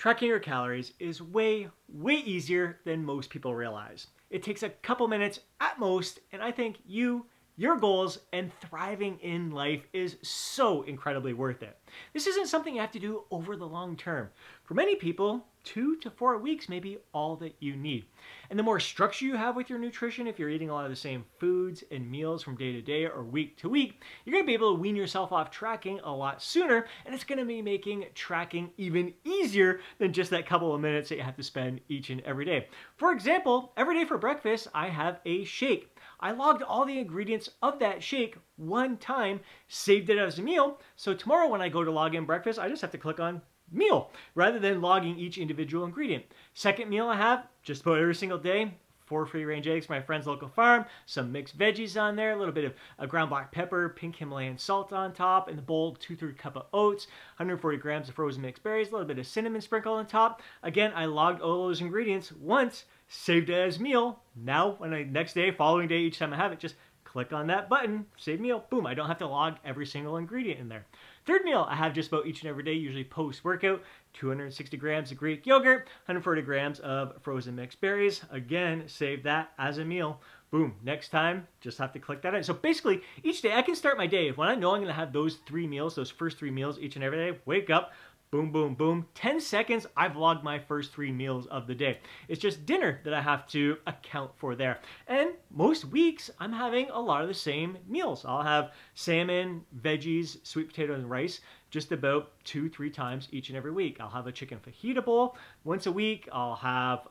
Tracking your calories is way easier than most people realize. It takes a couple minutes at most, and I think your goals, and thriving in life is so incredibly worth it. This isn't something you have to do over the long term. For many people, 2 to 4 weeks may be all that you need. And the more structure you have with your nutrition, if you're eating a lot of the same foods and meals from day to day or week to week, you're going to be able to wean yourself off tracking a lot sooner, and it's going to be making tracking even easier than just that couple of minutes that you have to spend each and every day. For example, every day for breakfast, I have a shake. I logged all the ingredients of that shake one time, saved it as a meal. So tomorrow when I go to log in breakfast, I just have to click on meal rather than logging each individual ingredient. Second meal I have just about every single day, 4 free-range eggs from my friend's local farm, some mixed veggies on there, a little bit of a ground black pepper, pink Himalayan salt on top, in the bowl, 2/3 cup of oats, 140 grams of frozen mixed berries, a little bit of cinnamon sprinkle on top. Again, I logged all those ingredients once, saved it as meal. Now, when next day, following day, each time I have it, just click on that button, save meal, boom, I don't have to log every single ingredient in there. Third meal I have just about each and every day, usually post-workout, 260 grams of Greek yogurt, 140 grams of frozen mixed berries. Again, save that as a meal. Boom, next time, just have to click that in. So basically, each day I can start my day. When I know I'm gonna have those 3 meals, those first 3 meals each and every day, wake up, boom, boom, boom. 10 seconds, I've logged my first 3 meals of the day. It's just dinner that I have to account for there. And most weeks, I'm having a lot of the same meals. I'll have salmon, veggies, sweet potato, and rice just about 2-3 times each and every week. I'll have a chicken fajita bowl once a week. I'll have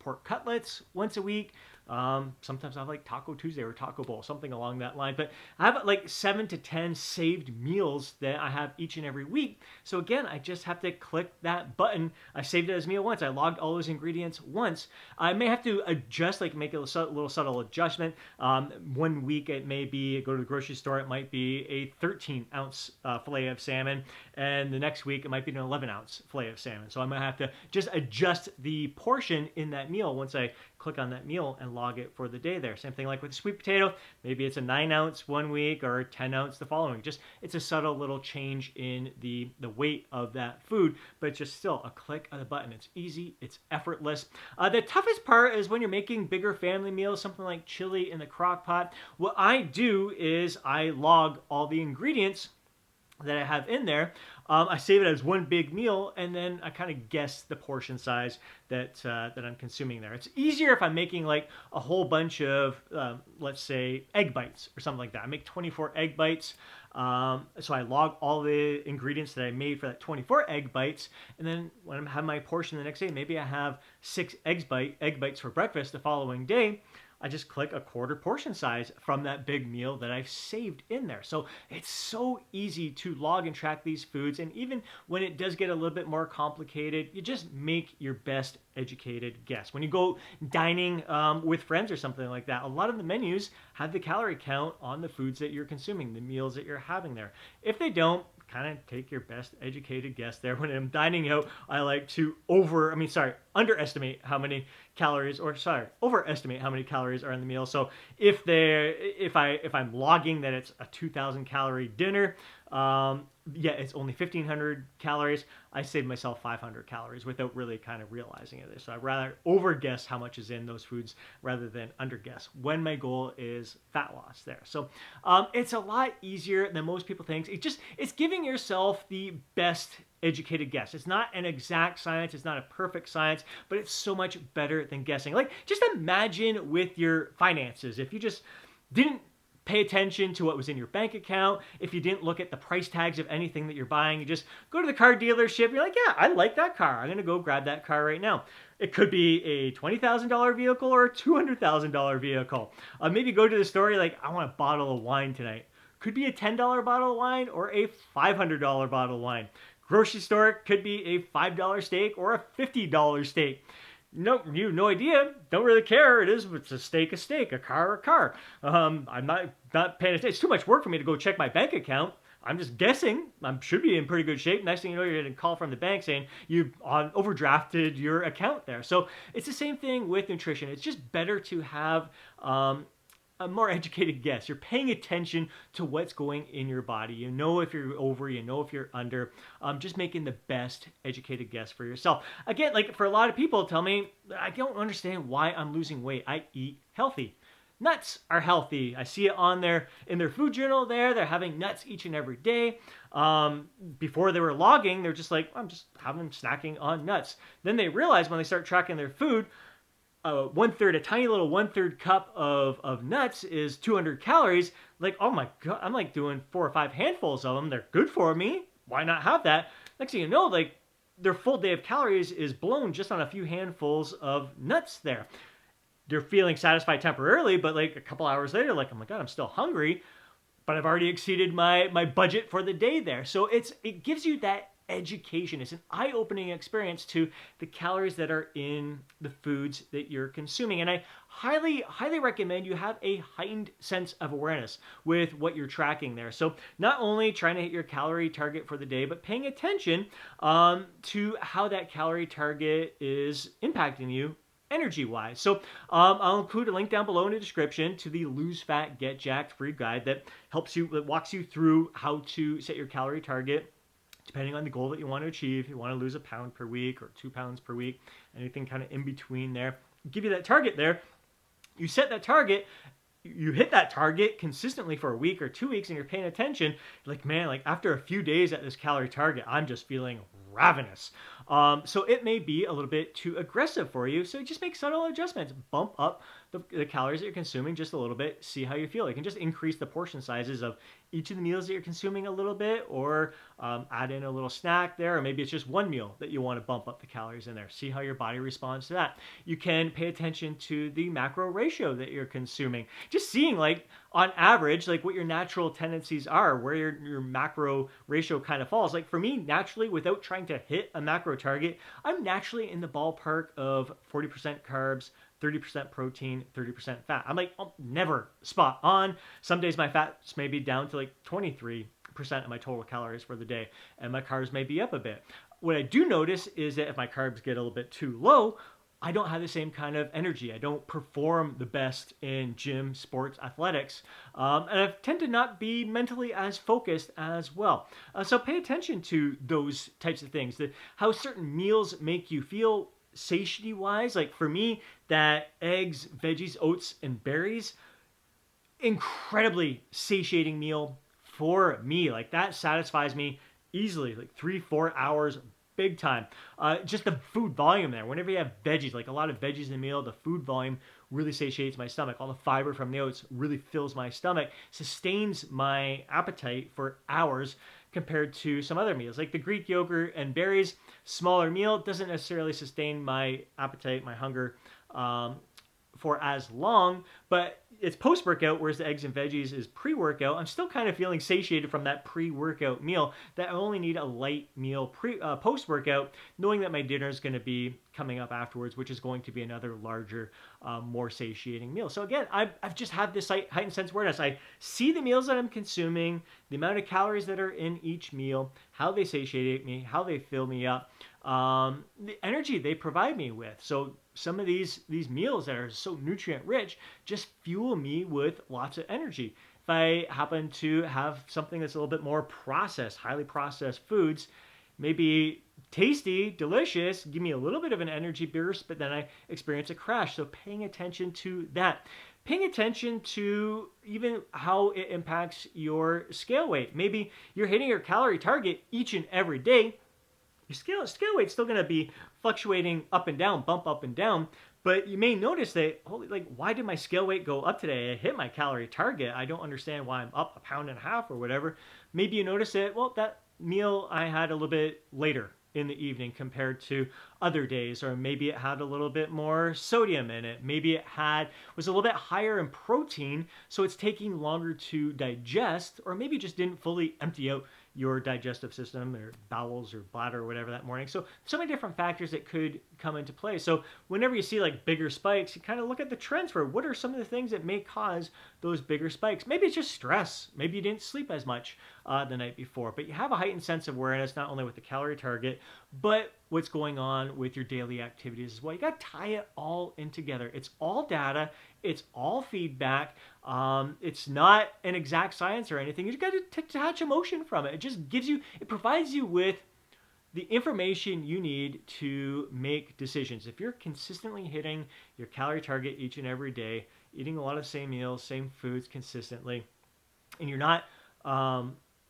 pork cutlets once a week. Sometimes I have like Taco Tuesday or Taco Bowl, something along that line. But I have like 7 to 10 saved meals that I have each and every week. So again, I just have to click that button. I saved it as meal once. I logged all those ingredients once. I may have to adjust, like make a little subtle adjustment. One week it may be, go to the grocery store, it might be a 13-ounce fillet of salmon. And the next week it might be an 11-ounce fillet of salmon. So I'm going to have to just adjust the portion in that meal once I click on that meal and log it for the day there. Same thing like with the sweet potato. Maybe it's a 9-ounce one week or a 10-ounce the following. Just it's a subtle little change in the weight of that food, but it's just still a click of the button. It's easy. It's effortless. The toughest part is when you're making bigger family meals, something like chili in the crock pot. What I do is I log all the ingredients that I have in there. I save it as one big meal, and then I kind of guess the portion size that I'm consuming there. It's easier if I'm making like a whole bunch of, let's say, egg bites or something like that. I make 24 egg bites. So I log all the ingredients that I made for that 24 egg bites, and then when I have my portion the next day, maybe I have 6 egg bites for breakfast the following day. I just click a quarter portion size from that big meal that I've saved in there. So it's so easy to log and track these foods. And even when it does get a little bit more complicated, you just make your best educated guess. When you go dining with friends or something like that, a lot of the menus have the calorie count on the foods that you're consuming, the meals that you're having there. If they don't, kind of take your best educated guess there. When I'm dining out, I like to underestimate how many calories, overestimate how many calories are in the meal. So if I'm logging that it's a 2,000 calorie dinner, it's only 1,500 calories, I save myself 500 calories without really kind of realizing it. So I'd rather overguess how much is in those foods rather than underguess when my goal is fat loss there. So it's a lot easier than most people think. It's giving yourself the best educated guess. It's not an exact science. It's not a perfect science, but it's so much better than guessing. Like, just imagine with your finances, if you just didn't pay attention to what was in your bank account, if you didn't look at the price tags of anything that you're buying, you just go to the car dealership, you're like, yeah, I like that car. I'm going to go grab that car right now. It could be a $20,000 vehicle or a $200,000 vehicle. Maybe go to the store, you're like, I want a bottle of wine tonight. Could be a $10 bottle of wine or a $500 bottle of wine. Grocery store could be a $5 steak or a $50 steak. No, you have no idea. Don't really care. It's a steak, a car, a car. I'm not paying attention. It's too much work for me to go check my bank account. I'm just guessing. I should be in pretty good shape. Next thing you know, you're getting a call from the bank saying you overdrafted your account there. So it's the same thing with nutrition. It's just better to have a more educated guess. You're paying attention to what's going in your body. You know if you're over, you know if you're under. Just making the best educated guess for yourself. Again, like for a lot of people, tell me, I don't understand why I'm losing weight. I eat healthy. Nuts are healthy. I see it on their in their food journal there. They're having nuts each and every day. Before they were logging, they're just like, I'm just having snacking on nuts. Then they realize when they start tracking their food, a tiny little 1/3 cup of nuts is 200 calories. Like, oh my God, I'm like doing 4 or 5 handfuls of them. They're good for me. Why not have that? Next thing you know, like their full day of calories is blown just on a few handfuls of nuts there. They're feeling satisfied temporarily, but like a couple hours later, like, oh my God, I'm still hungry, but I've already exceeded my budget for the day there. So it gives you that education. It's an eye-opening experience to the calories that are in the foods that you're consuming. And I highly recommend you have a heightened sense of awareness with what you're tracking there. So not only trying to hit your calorie target for the day, but paying attention to how that calorie target is impacting you energy-wise. So I'll include a link down below in the description to the Lose Fat, Get Jacked free guide that walks you through how to set your calorie target depending on the goal that you want to achieve. You want to lose 1 pound per week or 2 pounds per week, anything kind of in between there. Give you that target there. You set that target, you hit that target consistently for a week or 2 weeks and you're paying attention, like, man, like after a few days at this calorie target, I'm just feeling ravenous. So it may be a little bit too aggressive for you. So just make subtle adjustments. Bump up the calories that you're consuming just a little bit. See how you feel. You can just increase the portion sizes of each of the meals that you're consuming a little bit, or add in a little snack there, or maybe it's just one meal that you want to bump up the calories in there. See how your body responds to that. You can pay attention to the macro ratio that you're consuming. Just seeing, like, on average, like what your natural tendencies are, where your macro ratio kind of falls. Like for me, naturally, without trying to hit a macro target, I'm naturally in the ballpark of 40% carbs, 30% protein, 30% fat. I'm like, I'll never spot on. Some days my fats may be down to like 23% of my total calories for the day, and my carbs may be up a bit. What I do notice is that if my carbs get a little bit too low, I don't have the same kind of energy. I don't perform the best in gym, sports, athletics, and I tend to not be mentally as focused as well. So pay attention to those types of things, how certain meals make you feel satiety-wise. Like for me, that eggs, veggies, oats, and berries, incredibly satiating meal for me. Like that satisfies me easily, like 3-4 hours, big time. Just the food volume there. Whenever you have veggies, like a lot of veggies in the meal, the food volume really satiates my stomach. All the fiber from the oats really fills my stomach, sustains my appetite for hours compared to some other meals. Like the Greek yogurt and berries, smaller meal, doesn't necessarily sustain my appetite, my hunger for as long, but it's post-workout, whereas the eggs and veggies is pre-workout. I'm still kind of feeling satiated from that pre-workout meal, that I only need a light meal post-workout, knowing that my dinner is going to be coming up afterwards, which is going to be another larger, more satiating meal. So again, I've just had this heightened sense of awareness. I see the meals that I'm consuming, the amount of calories that are in each meal, how they satiate me, how they fill me up, the energy they provide me with. So some of these meals that are so nutrient rich just fuel me with lots of energy. If I happen to have something that's a little bit more processed, highly processed foods, maybe tasty, delicious, give me a little bit of an energy burst, but then I experience a crash. So paying attention to that. Paying attention to even how it impacts your scale weight. Maybe you're hitting your calorie target each and every day. Your scale weight's still going to be fluctuating up and down, bump up and down, but you may notice that, holy, like, why did my scale weight go up today? I hit my calorie target. I don't understand why I'm up 1.5 pounds or whatever. Maybe you notice that, well, that meal I had a little bit later in the evening compared to other days, or maybe it had a little bit more sodium in it. Maybe it was a little bit higher in protein, so it's taking longer to digest, or maybe it just didn't fully empty out your digestive system or bowels or bladder or whatever that morning. So many different factors that could come into play. So whenever you see like bigger spikes, you kind of look at the trends for what are some of the things that may cause those bigger spikes. Maybe it's just stress. Maybe you didn't sleep as much the night before, but you have a heightened sense of awareness, not only with the calorie target, but what's going on with your daily activities as well. You got to tie it all in together. It's all data. It's all feedback. It's not an exact science or anything. You got to detach emotion from it. It just gives you, it provides you with the information you need to make decisions. If you're consistently hitting your calorie target each and every day, eating a lot of the same meals, same foods consistently, and you're not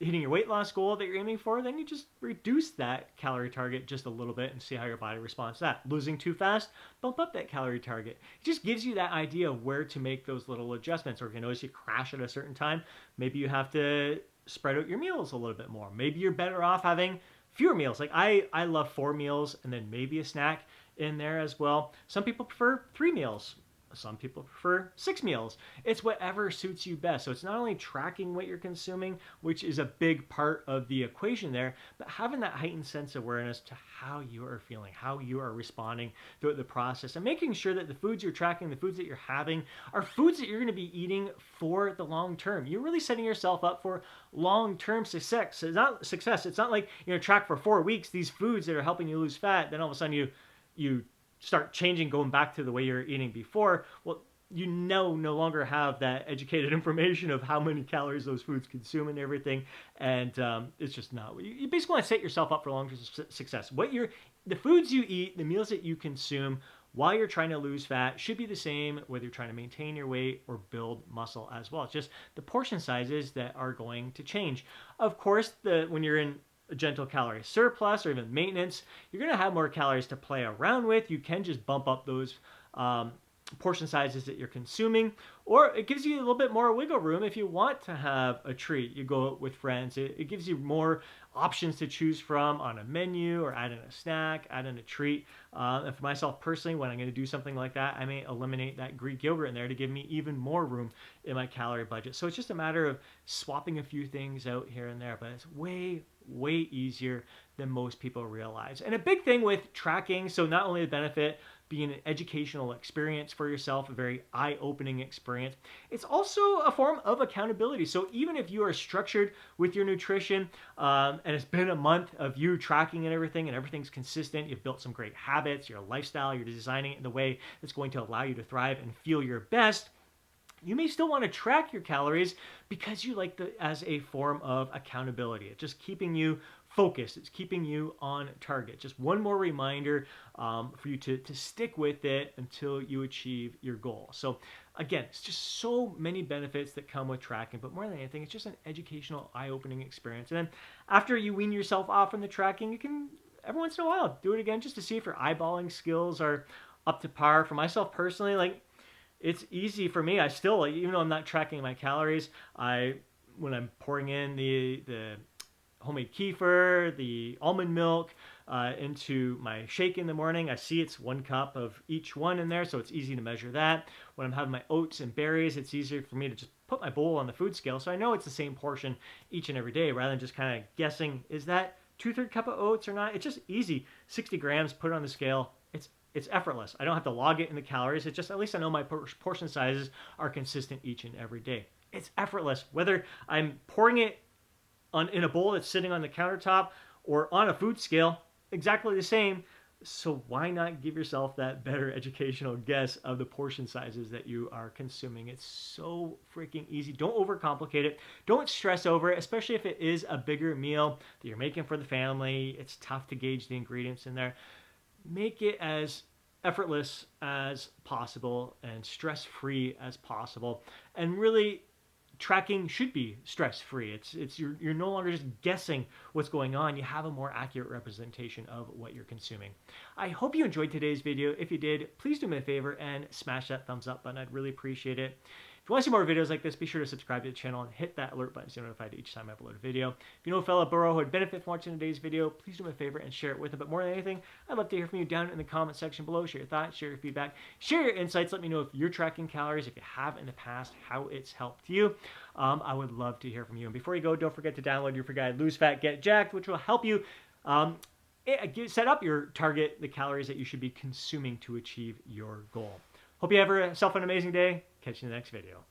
hitting your weight loss goal that you're aiming for, then you just reduce that calorie target just a little bit and see how your body responds to that. Losing too fast, bump up that calorie target. It just gives you that idea of where to make those little adjustments. Or if you notice you crash at a certain time, maybe you have to spread out your meals a little bit more. Maybe you're better off having fewer meals. Like I love 4 meals and then maybe a snack in there as well. Some people prefer 3 meals. Some people prefer 6 meals. It's whatever suits you best. So it's not only tracking what you're consuming, which is a big part of the equation there, but having that heightened sense of awareness to how you are feeling, how you are responding throughout the process, and making sure that the foods you're tracking, the foods that you're having, are foods that you're going to be eating for the long term. You're really setting yourself up for long-term success. It's not success. It's not like, track for 4 weeks these foods that are helping you lose fat, then all of a sudden you start changing, going back to the way you're eating before. Well, you no longer have that educated information of how many calories those foods consume and everything, and it's just not. You basically want to set yourself up for long-term success. The foods you eat, the meals that you consume while you're trying to lose fat should be the same whether you're trying to maintain your weight or build muscle as well. It's just the portion sizes that are going to change. Of course, when you're in a gentle calorie surplus or even maintenance, you're going to have more calories to play around with. You can just bump up those portion sizes that you're consuming, or it gives you a little bit more wiggle room if you want to have a treat. You go out with friends. It gives you more options to choose from on a menu, or add in a snack, add in a treat. And for myself personally, when I'm going to do something like that, I may eliminate that Greek yogurt in there to give me even more room in my calorie budget. So it's just a matter of swapping a few things out here and there, but it's way easier than most people realize. And a big thing with tracking, so not only the benefit being an educational experience for yourself, a very eye-opening experience, it's also a form of accountability. So even if you are structured with your nutrition, and it's been a month of you tracking and everything's consistent, you've built some great habits, your lifestyle, you're designing it in the way that's going to allow you to thrive and feel your best, you may still want to track your calories because you like it as a form of accountability. It's just keeping you focused. It's keeping you on target. Just one more reminder for you to stick with it until you achieve your goal. So again, it's just so many benefits that come with tracking, but more than anything, it's just an educational, eye-opening experience. And then after you wean yourself off from the tracking, you can, every once in a while, do it again just to see if your eyeballing skills are up to par. For myself personally, it's easy for me. I still, even though I'm not tracking my calories, when I'm pouring in the homemade kefir, the almond milk into my shake in the morning, I see it's 1 cup of each one in there, so it's easy to measure that. When I'm having my oats and berries, it's easier for me to just put my bowl on the food scale, so I know it's the same portion each and every day, rather than just kind of guessing, is that 2/3 cup of oats or not? It's just easy. 60 grams, put it on the scale. It's effortless. I don't have to log it in the calories. It's just, at least I know my portion sizes are consistent each and every day. It's effortless. Whether I'm pouring it in a bowl that's sitting on the countertop or on a food scale, exactly the same. So why not give yourself that better educational guess of the portion sizes that you are consuming? It's so freaking easy. Don't overcomplicate it. Don't stress over it, especially if it is a bigger meal that you're making for the family. It's tough to gauge the ingredients in there. Make it as effortless as possible and stress-free as possible. And really, tracking should be stress-free. You're no longer just guessing what's going on. You have a more accurate representation of what you're consuming. I hope you enjoyed today's video. If you did, please do me a favor and smash that thumbs up button. I'd really appreciate it. If you want to see more videos like this, be sure to subscribe to the channel and hit that alert button so you're notified each time I upload a video. If you know a fellow burro who would benefit from watching today's video, please do me a favor and share it with them. But more than anything, I'd love to hear from you down in the comment section below. Share your thoughts, share your feedback, share your insights. Let me know if you're tracking calories, if you have in the past, how it's helped you. I would love to hear from you. And before you go, don't forget to download your free guide, Lose Fat, Get Jacked, which will help you set up your target, the calories that you should be consuming to achieve your goal. Hope you have yourself an amazing day. Catch you in the next video.